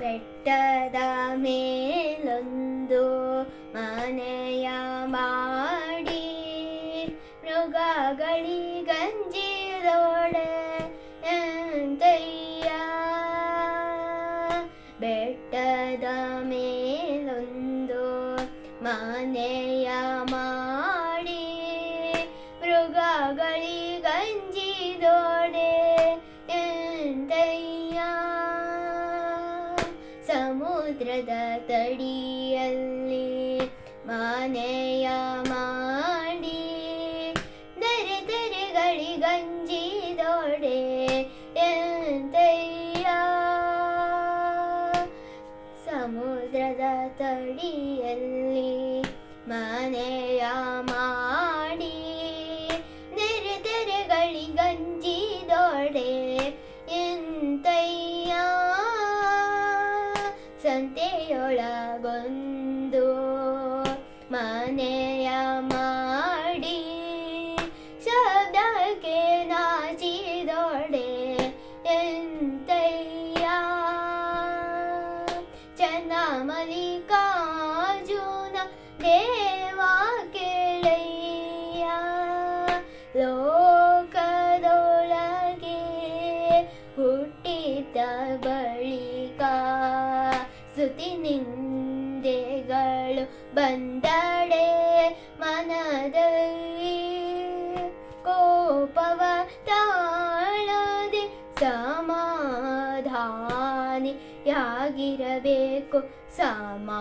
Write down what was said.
ಬೆಟ್ಟದ ಮೇಲೊಂದು ಮನೆಯ ಮಾಡಿ ಮೃಗಗಳಿಗಂಜಿದೊಡೆ ಎಂತಯ್ಯ. ಬೆಟ್ಟದ ಮೇಲೊಂದು ಮನೆಯ ಮಾಡಿ ಮೃಗಗಳಿಗಂಜಿದೊಡೆ ಎಂತಯ್ಯ. ಸಮುದ್ರದ ತಡಿಯಲ್ಲಿ ಮನೆಯ ಮಾಡಿ ದರೆ ತೆರೆಗಳಿಗಂಜಿದೊಡೆ ಎಂತಯ್ಯ. ಸಮುದ್ರದ ತಡಿಯಲ್ಲಿ ಮನೆಯ ಮಾಡಿ ನೆರೆ ತೆರೆಗಳಿಗಂಜಿದೊಡೆ ಎಂತಯ್ಯ. ಸಂತೆಯೊಳಗೊಂದು ಮನೆಯ ಮಾಡಿ ಶಬ್ದಕ್ಕೆ ನಾಚಿದೊಡೆ ಎಂತಯ್ಯ. ಚನ್ನಮಲ್ಲಿಕಾರ್ಜುನ ದೇವ ಕೇಳಯ್ಯ. ಲೋಕದೊಳಗೆ ಹುಟ್ಟಿದ ಬಳಿಕ ಸ್ತುತಿ ನಿಂದೆಗಳು ಬಂದಡೆ ಮನದಲ್ಲಿ ಕೋಪವ ತಾಳದೆ ಸಮಾಧಾನಿಯಾಗಿರಬೇಕು. ಸಮಾಧಾನಿ